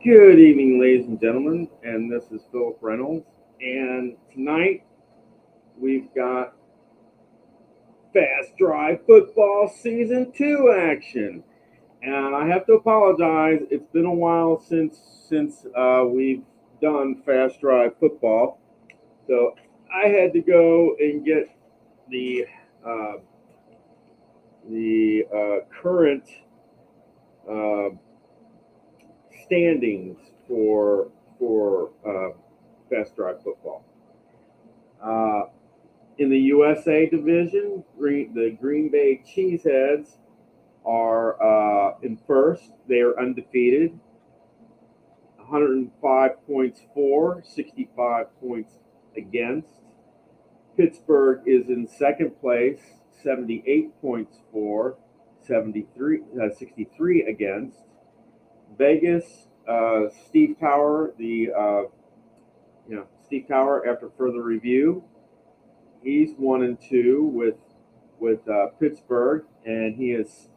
Good evening, ladies and gentlemen, and this is Philip Reynolds. And tonight we've got Fast Drive Football Season 2 action. And I have to apologize, it's been a while since we've done Fast Drive Football. So I had to go and get the uh, current uh, standings for Fast Drive Football. Uh, in the USA division, the Green Bay Cheeseheads are in first. They are undefeated, 105 points for, 65 points against. Pittsburgh is in second place, 78 points for, 63 against. Vegas, Steve Tower, after further review, he's 1-2 with Pittsburgh, and he has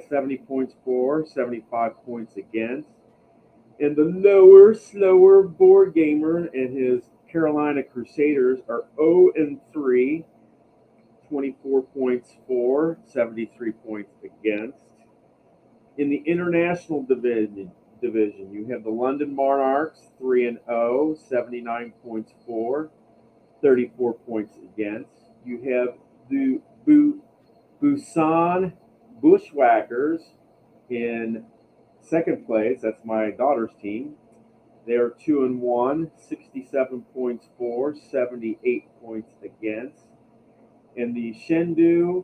70 points for, 75 points against. And the lower, slower board gamer and his Carolina Crusaders are 0-3, 24 points for, 73 points against. In the international division, you have the London Monarchs 3-0, 79 points for, 34 points against. You have the Busan Bushwhackers in second place. That's my daughter's team. They are 2-1, 67 points for, 78 points against. And the Chengdu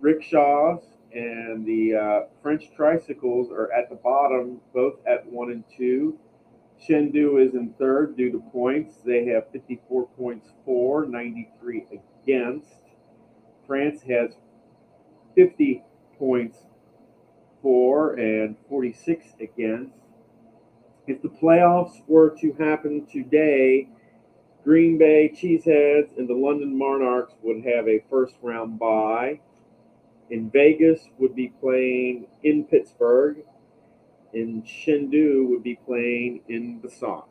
Rickshaws and the French Tricycles are at the bottom, both at 1-2. Chengdu is in third due to points. They have 54 points for, 93 against. France has 50 points for and 46 against. If the playoffs were to happen today, Green Bay Cheeseheads and the London Monarchs would have a first round bye. In Vegas would be playing in Pittsburgh. In Chengdu would be playing in Busan.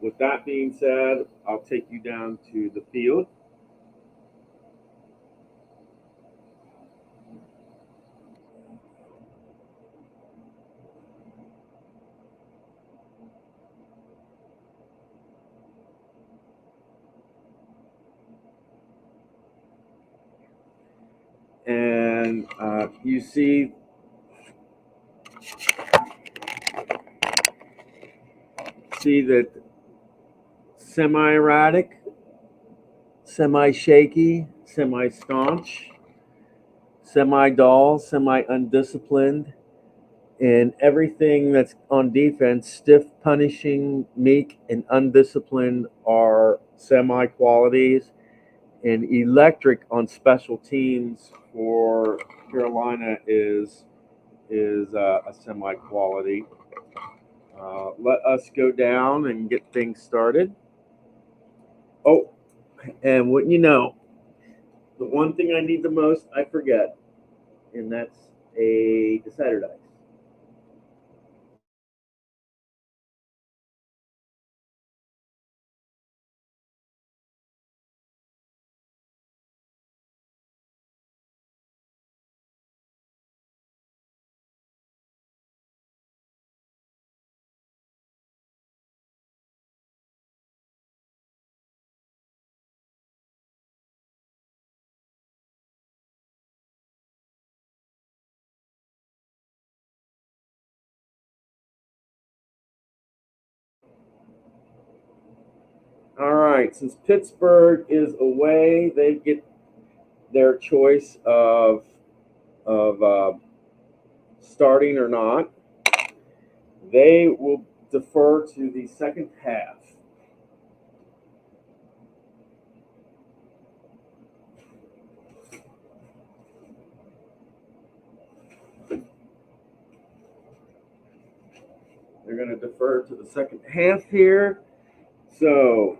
With that being said, I'll take you down to the field. And you see that semi-erratic, semi-shaky, semi-staunch, semi-dull, semi-undisciplined, and everything that's on defense, stiff, punishing, meek, and undisciplined are semi-qualities, and electric on special teams for Carolina is a semi-quality. Let us go down and get things started. Oh, and what you know, the one thing I need the most, I forget, and that's a decider dice. All right, since Pittsburgh is away, they get their choice of starting or not. They will defer to the second half. They're going to defer to the second half here. So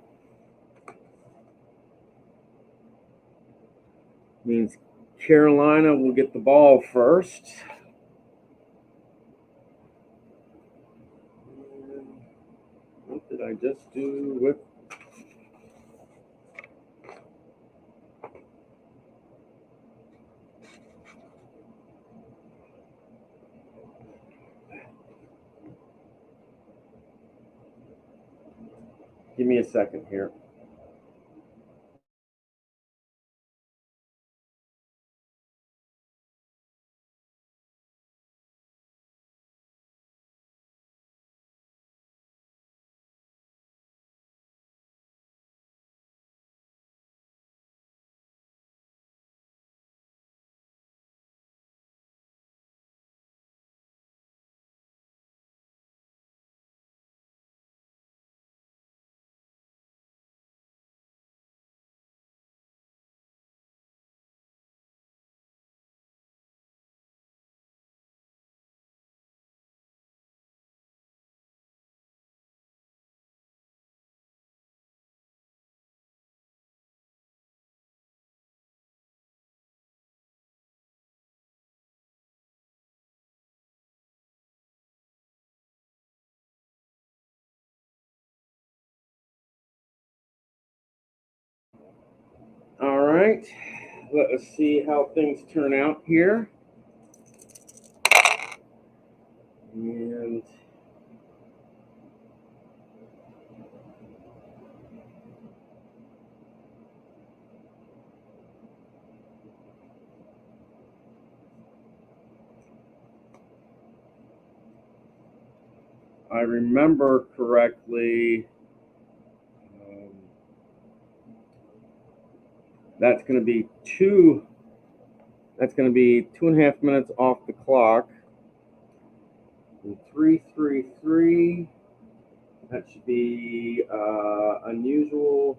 means Carolina will get the ball first. just do with. Give me a second here. All right, let us see how things turn out here. And I remember correctly, that's going to be 2.5 minutes off the clock. And 333. That should be unusual.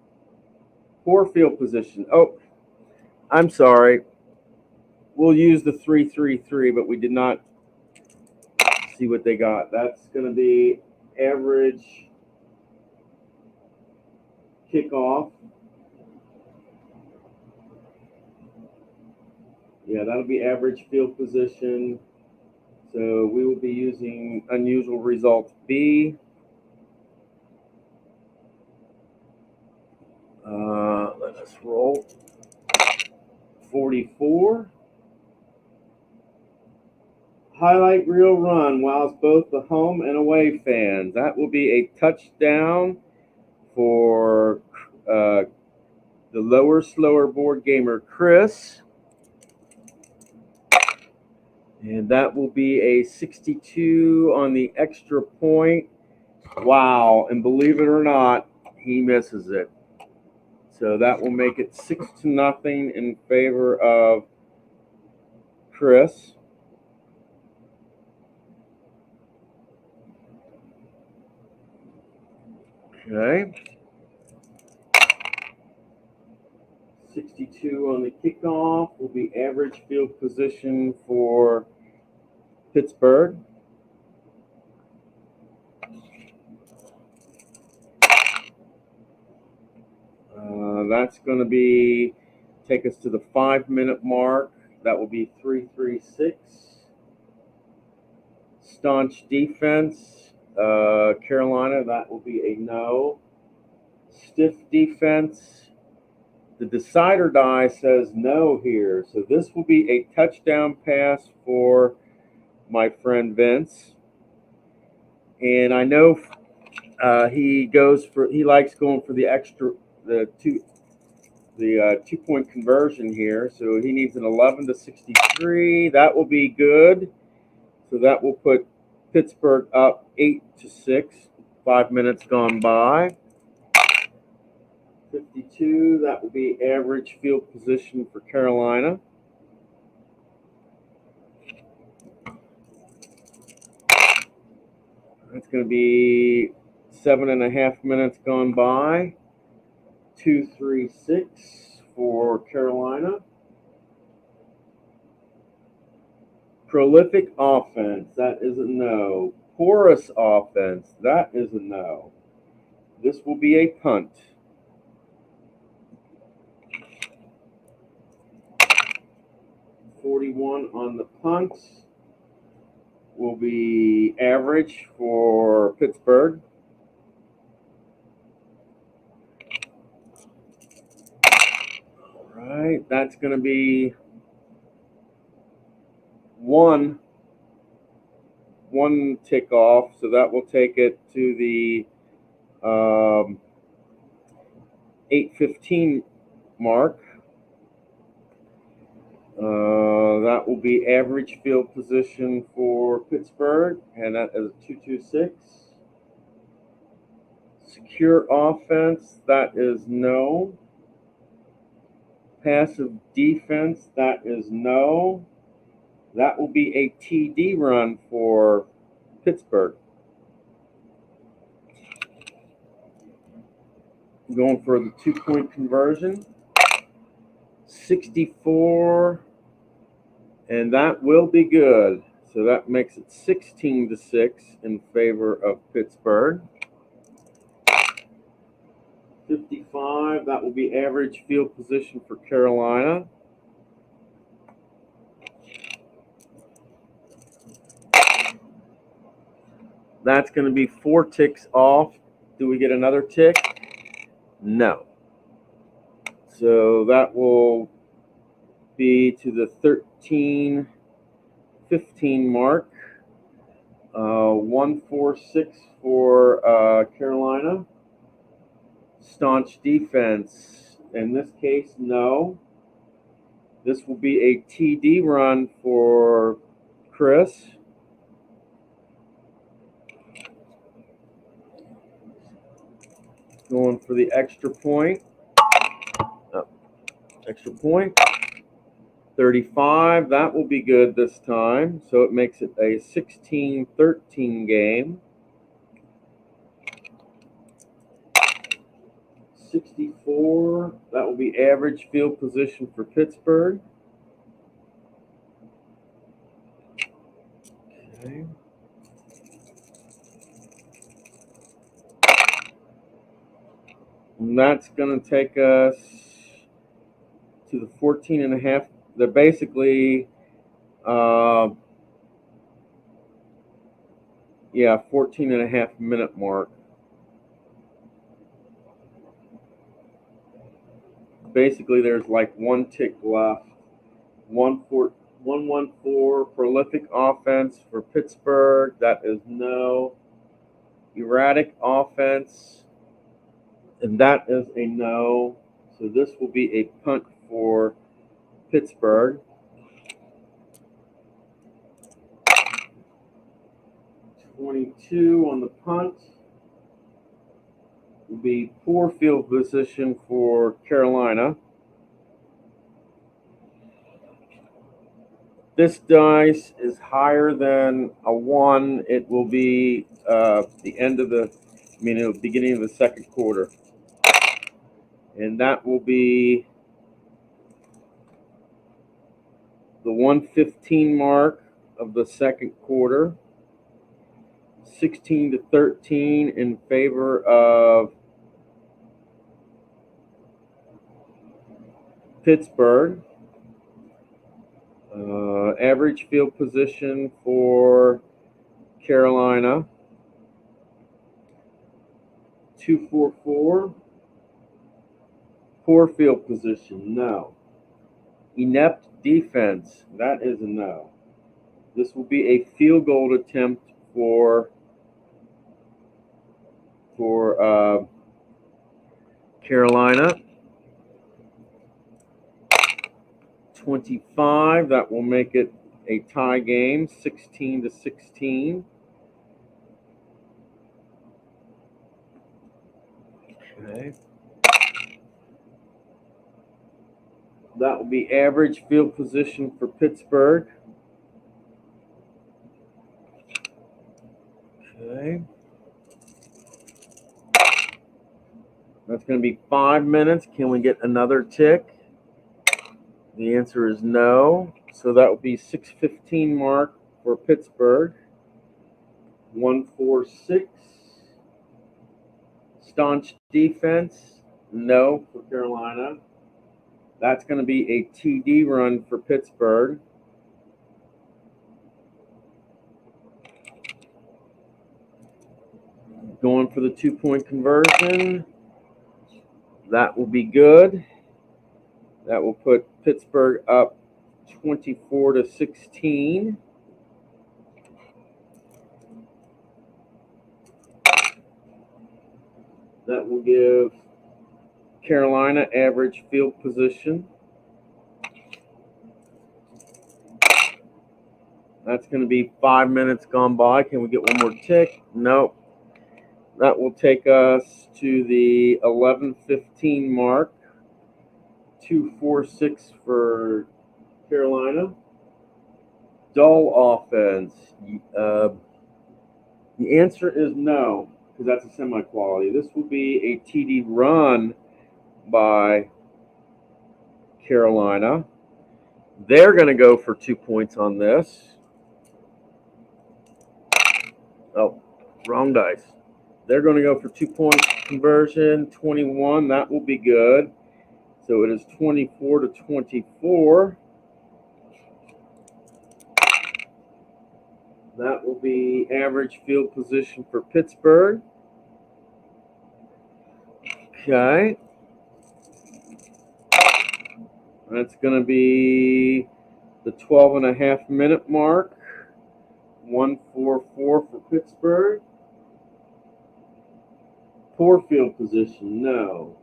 Poor field position. Oh, I'm sorry. We'll use the 333, but we did not see what they got. That's going to be average kickoff. Yeah, that'll be average field position. So we will be using unusual result B. Let us roll. 44. Highlight reel run wows both the home and away fans. That will be a touchdown for the lower, slower board gamer Chris. And that will be a 62 on the extra point. Wow. And believe it or not, he misses it. So that will make it 6-0 in favor of Chris. Okay. 62 on the kickoff will be average field position for Pittsburgh. That's going to be take us to the 5-minute mark. That will be 336. Staunch defense, Carolina. That will be a no. Stiff defense. The decider die says no here, so this will be a touchdown pass for my friend Vince. And I know he likes going for the extra, the 2-point conversion here. So he needs an 11-63. That will be good. So that will put Pittsburgh up 8-6. 5 minutes gone by. 52. That will be average field position for Carolina. That's going to be 7.5 minutes gone by. 2-3-6 for Carolina. Prolific offense, that is a no. Porous offense, that is a no. This will be a punt. $41 on the punt will be average for Pittsburgh. right, that's going to be one tick off, so that will take it to the 8:15 mark. That will be average field position for Pittsburgh, and that is 226. Secure offense, that is no. Passive defense, that is no. That will be a TD run for Pittsburgh. Going for the 2-point conversion. 64, and that will be good. So that makes it 16-6 in favor of Pittsburgh. 55, that will be average field position for Carolina. That's going to be 4 ticks off. Do we get another tick? No. So that will be to the 13-15 mark. 146 for Carolina. Staunch defense. In this case, no. This will be a TD run for Chris. Going for the extra point. Extra point. 35. That will be good this time. So it makes it a 16-13 game. 64. That will be average field position for Pittsburgh. Okay. And that's going to take us to the 14.5. They're basically, 14.5 minute mark. Basically, there's like 1 tick left. 114 prolific offense for Pittsburgh. That is no. Erratic offense, and that is a no. So this will be a punt for Pittsburgh. 22 on the punt. Will be poor field position for Carolina. This dice is higher than a 1. It will be the end of the, beginning of the second quarter. And that will be the 1:15 mark of the second quarter. 16-13 in favor of Pittsburgh. Average field position for Carolina, 244. Poor field position, no. Inept defense, that is a no. This will be a field goal attempt for Carolina. 25, that will make it a tie game, 16-16. Okay. That will be average field position for Pittsburgh. Okay. That's going to be 5 minutes. Can we get another tick? The answer is no. So that will be 6:15 mark for Pittsburgh. 146. Staunch defense, no for Carolina. That's going to be a TD run for Pittsburgh. Going for the 2-point conversion. That will be good. That will put Pittsburgh up 24-16. That will give Carolina average field position. That's going to be 5 minutes gone by. Can we get one more tick? Nope. That will take us to the 11:15 mark. 2-4-6 for Carolina. Dull offense. The answer is no, because that's a semi-quality. This will be a TD run by Carolina. They're going to go for 2 points on this. Oh, wrong dice. They're going to go for 2-point conversion, 21. That will be good. So it is 24-24. That will be average field position for Pittsburgh. Okay. That's going to be the 12.5 minute mark. 1-4-4 for Pittsburgh. Poor field position, no.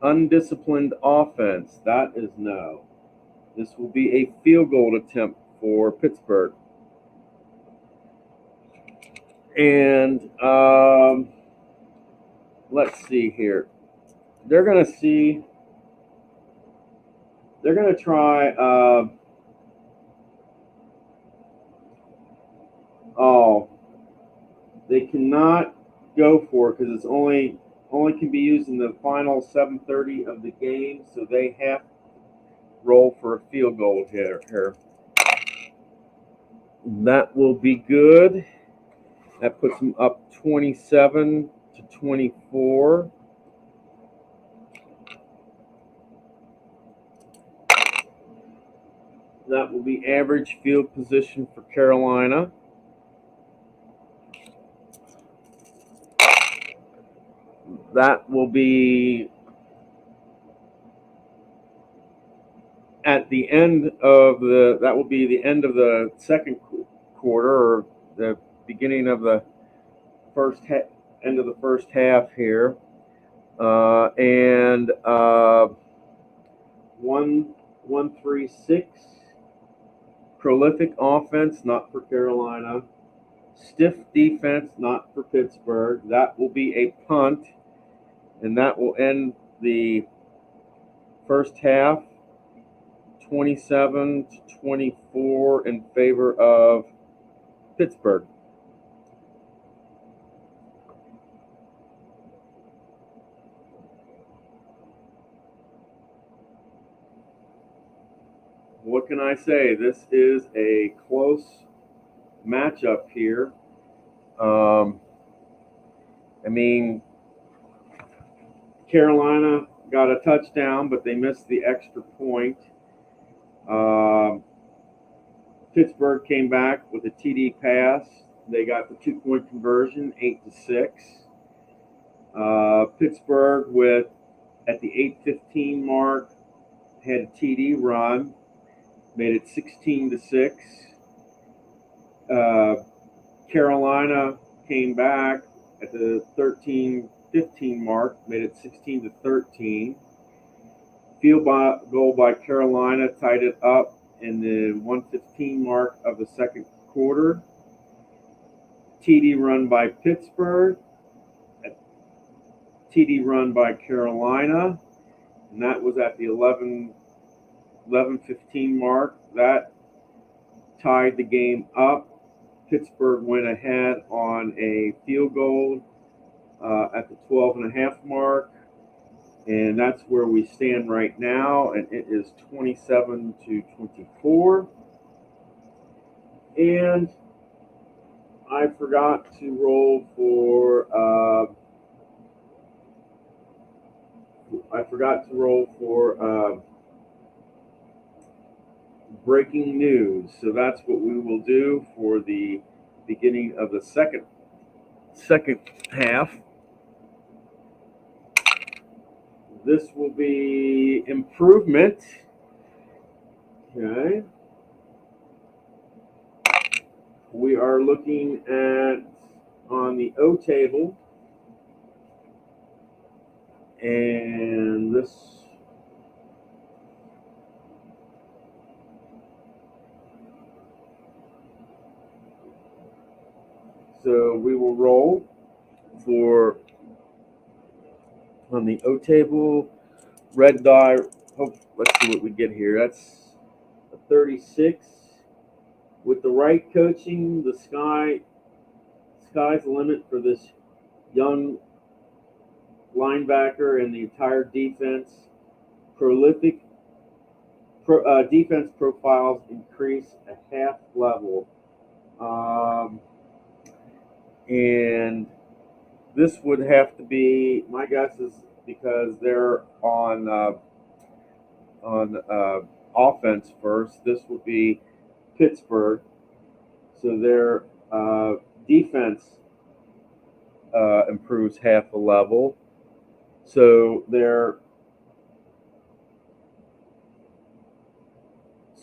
Undisciplined offense, that is no. This will be a field goal attempt for Pittsburgh. And let's see here. They're going to try. They cannot go for it because it's only can be used in the final 7:30 of the game. So they have to roll for a field goal here. That will be good. That puts them up 27-24. That will be average field position for Carolina. That will be at the end of the second quarter, or the beginning of the end of the first half here. And 1-3-6. Prolific offense, not for Carolina. Stiff defense, not for Pittsburgh. That will be a punt, and that will end the first half 27-24 in favor of Pittsburgh. What can I say? This is a close matchup here. Carolina got a touchdown, but they missed the extra point. Pittsburgh came back with a TD pass. They got the 2-point conversion, 8-6. Pittsburgh at the 8:15 mark had a TD run, made it 16-6. Carolina came back at the 13:15 mark, made it 16-13. Field goal by Carolina tied it up in the 1:15 mark of the second quarter. TD run by Pittsburgh, TD run by Carolina, and that was at the 11:15 mark. That tied the game up. Pittsburgh went ahead on a field goal at the 12.5 mark, and that's where we stand right now, and it is 27-24. And I forgot to roll for breaking news. So that's what we will do for the beginning of the second half. This will be improvement. Okay. We are looking at on the O table, and this so we will roll for on the O table, red die. Let's see what we get here. That's a 36. With the right coaching, the sky's the limit for this young linebacker and the entire defense. Prolific defense profiles increase a half level. And this would have to be, my guess is because they're on offense first, this would be Pittsburgh. So their defense improves half a level. So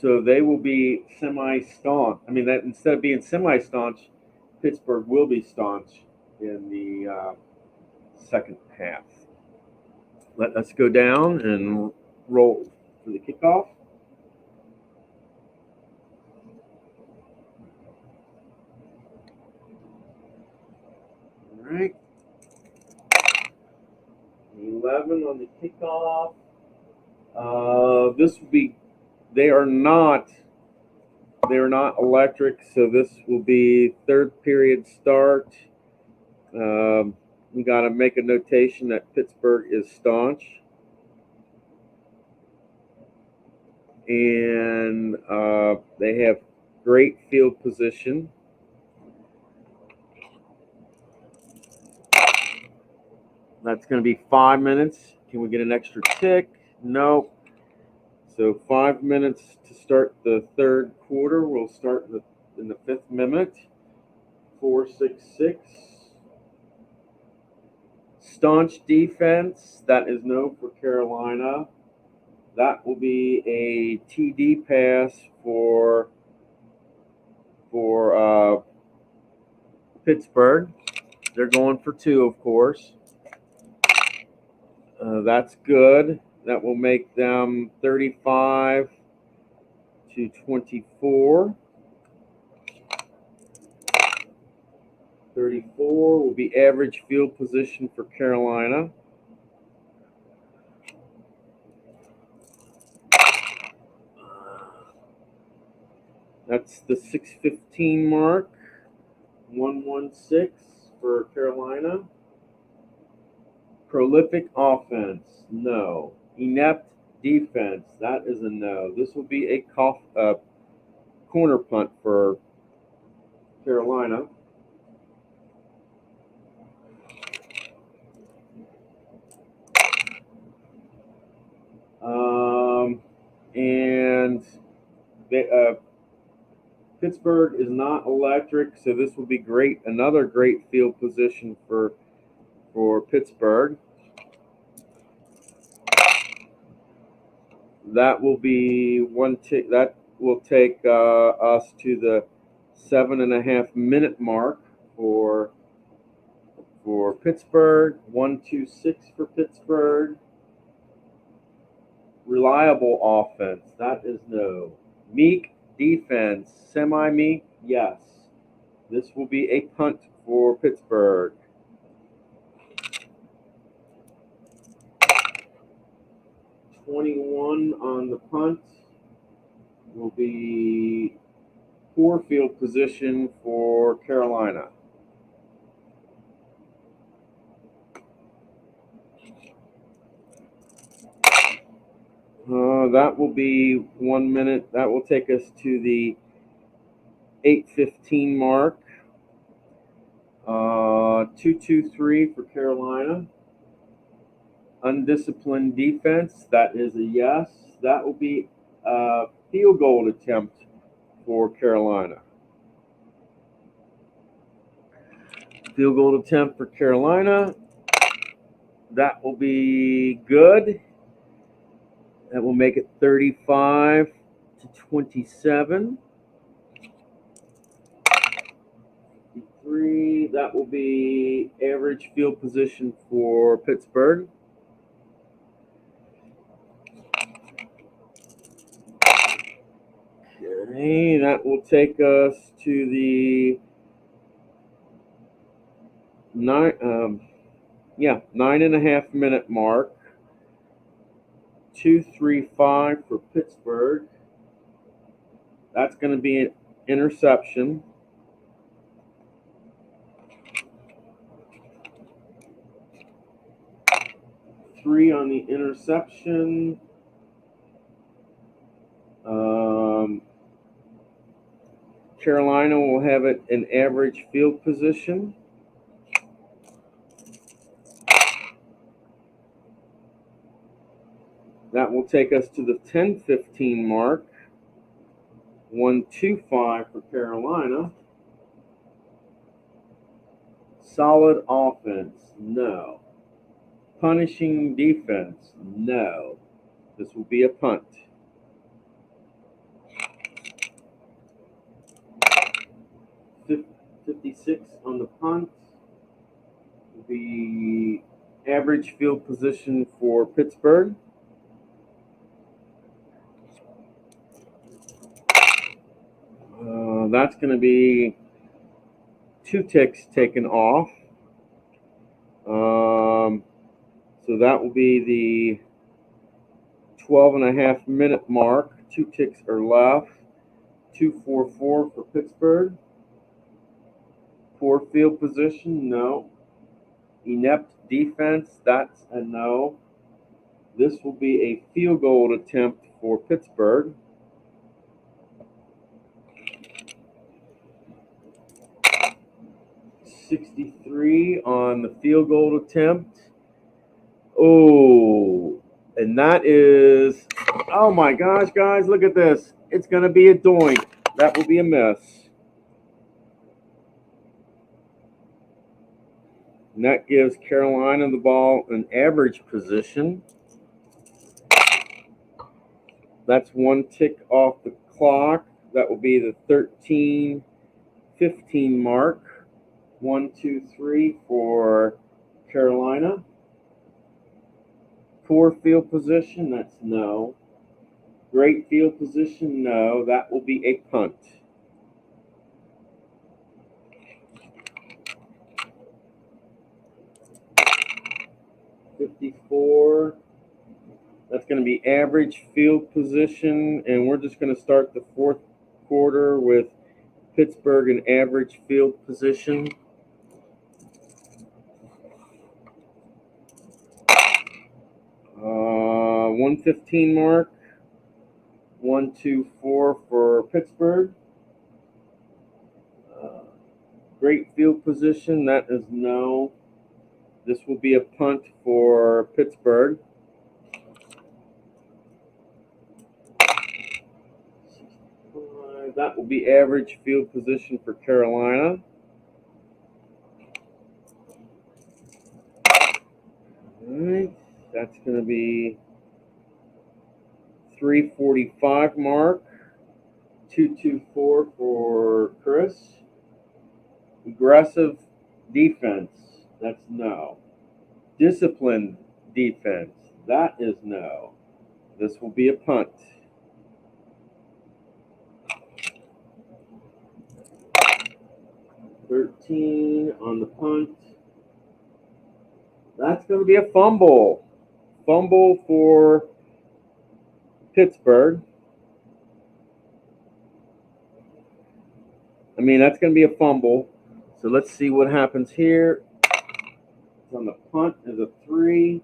they will be semi-staunch. I mean, that instead of being semi-staunch, Pittsburgh will be staunch in the second half. Let us go down and roll for the kickoff. All right. 11 on the kickoff. This will be. They are not electric, so this will be third period start. We got to make a notation that Pittsburgh is staunch. And they have great field position. That's going to be 5 minutes. Can we get an extra tick? Nope. So 5 minutes to start the third quarter. We'll start in the fifth minute. 4-6-6. Staunch defense. That is no for Carolina. That will be a TD pass for Pittsburgh. They're going for 2, of course. That's good. That will make them 35-24. 34 will be average field position for Carolina. That's the 6:15 mark. 1-1-6 for Carolina. Prolific offense, no. Inept defense, that is a no. This will be a corner punt for Carolina. And Pittsburgh is not electric, so this will be great. Another great field position for Pittsburgh. That will be one tick. That will take us to the 7.5 minute mark for Pittsburgh. 1-2-6 for Pittsburgh. Reliable offense. That is no. Meek defense. Semi-meek. Yes. This will be a punt for Pittsburgh. 21 on the punt will be poor field position for Carolina. That will be 1 minute. That will take us to the 8:15 mark. 2-2-3 for Carolina. Undisciplined defense. That is a yes. That will be a field goal attempt for Carolina. Field goal attempt for Carolina. That will be good. That will make it 35-27. 3. That will be average field position for Pittsburgh. Okay, that will take us to the 9.5 minute mark. 2-3-5 for Pittsburgh. That's going to be an interception. Three on the interception. Carolina will have it in average field position. That will take us to the 10-15 mark. 1-2-5 for Carolina. Solid offense, no. Punishing defense, no. This will be a punt. .56 on the punt. The average field position for Pittsburgh. That's going to be 2 ticks taken off. So that will be the 12.5 minute mark. 2 ticks are left. 2-4-4 for Pittsburgh. Poor field position, no. Inept defense, that's a no. This will be a field goal attempt for Pittsburgh. .63 on the field goal attempt. Oh, and that is, oh my gosh, guys, look at this. It's going to be a doink. That will be a miss. And that gives Carolina the ball in average position. That's 1 tick off the clock. That will be the 13-15 mark. 1-2-3 for Carolina. Poor field position, that's no. Great field position, no. That will be a punt. .54. That's going to be average field position, and we're just going to start the fourth quarter with Pittsburgh in average field position. 1:15 mark. 1-2-4 for Pittsburgh. Great field position, that is no. This will be a punt for Pittsburgh. That will be average field position for Carolina. All right, that's going to be 3:45 mark. 2-2-4 for Chris. Aggressive defense, that's no. Disciplined defense, that is no. This will be a punt. .13 on the punt. That's going to be a fumble. Fumble for Pittsburgh. That's going to be a fumble. So let's see what happens here. It's on the punt is a 3.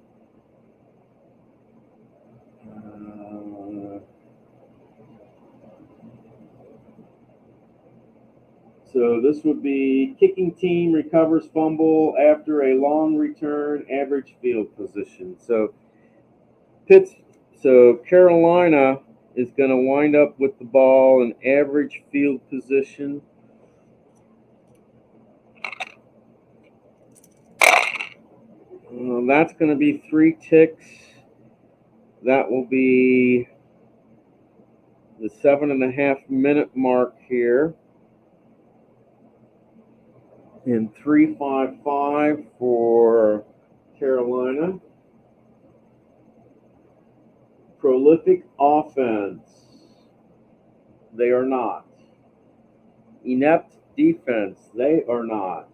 So this would be kicking team recovers fumble after a long return, average field position. So Carolina is going to wind up with the ball in average field position. That's going to be 3 ticks. That will be the 7.5 minute mark here. In 3.55 for Carolina. Prolific offense. They are not. Inept defense. They are not.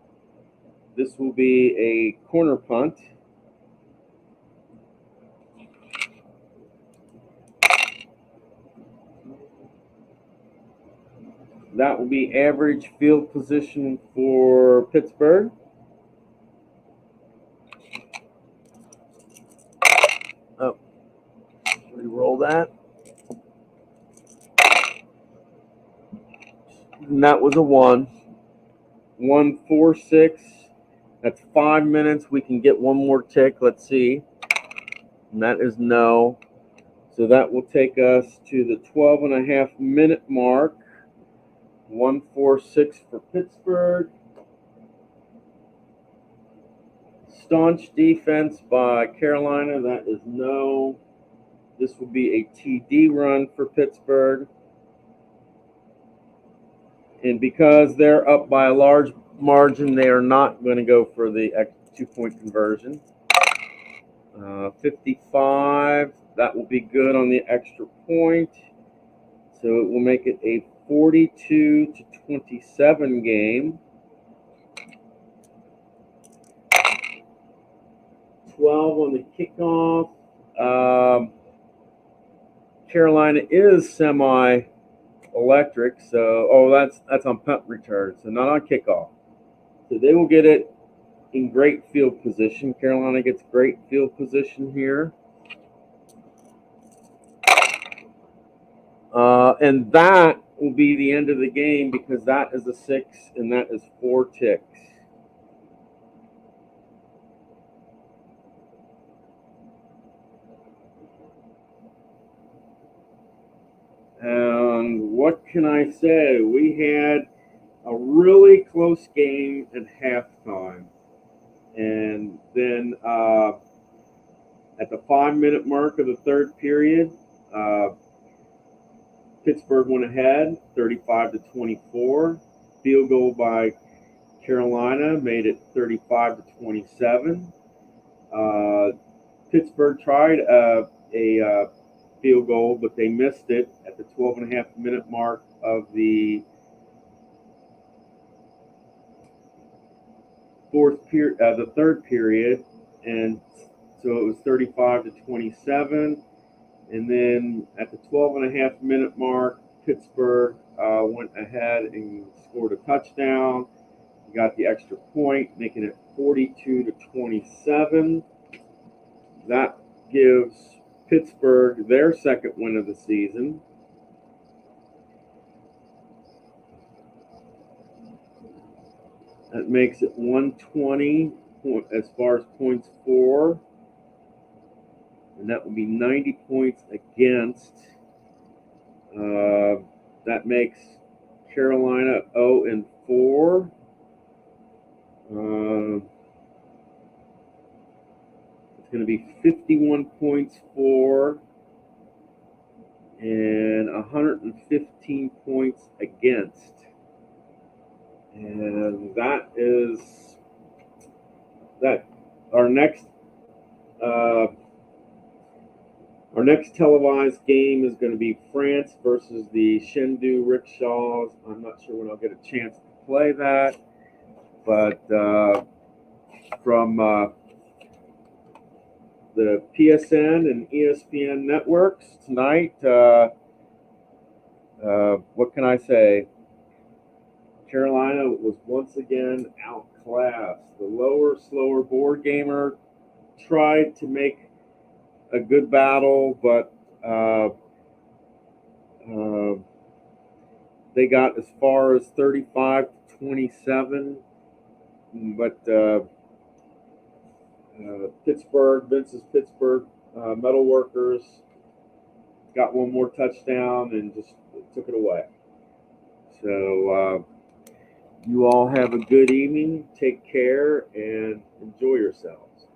This will be a corner punt. That will be average field position for Pittsburgh. Oh, re-roll that. And that was a 1. 1.46. That's 5 minutes. We can get one more tick. Let's see. And that is no. So that will take us to the 12.5 minute mark. 1.46 for Pittsburgh. Staunch defense by Carolina. That is no. This will be a TD run for Pittsburgh. And because they're up by a large margin, they are not going to go for the 2-point conversion. 55. That will be good on the extra point. So it will make it a 42-27 game. 12 on the kickoff. Carolina is semi-electric, so that's on punt return, so not on kickoff. So they will get it in great field position. Carolina gets great field position here. And that will be the end of the game because that is a 6 and that is 4 ticks. And what can I say? We had a really close game at halftime. And then at the 5-minute mark of the third period, Pittsburgh went ahead 35-24. Field goal by Carolina made it 35-27. Pittsburgh tried a field goal, but they missed it at the 12.5 minute mark of the third period, and so it was 35-27. And then at the 12.5 minute mark, Pittsburgh went ahead and scored a touchdown. Got the extra point, making it 42-27. That gives Pittsburgh their second win of the season. That makes it 120 as far as points for. And that would be 90 points against. That makes Carolina 0-4. It's going to be 51 points for and 115 points against. And that is that. Our next televised game is going to be France versus the Chengdu Rickshaws. I'm not sure when I'll get a chance to play that, but from the PSN and ESPN networks tonight, what can I say? Carolina was once again outclassed. The lower, slower board gamer tried to make a good battle, but they got as far as 35-27. But Vince's Pittsburgh Metalworkers got one more touchdown and just took it away. So you all have a good evening. Take care and enjoy yourselves.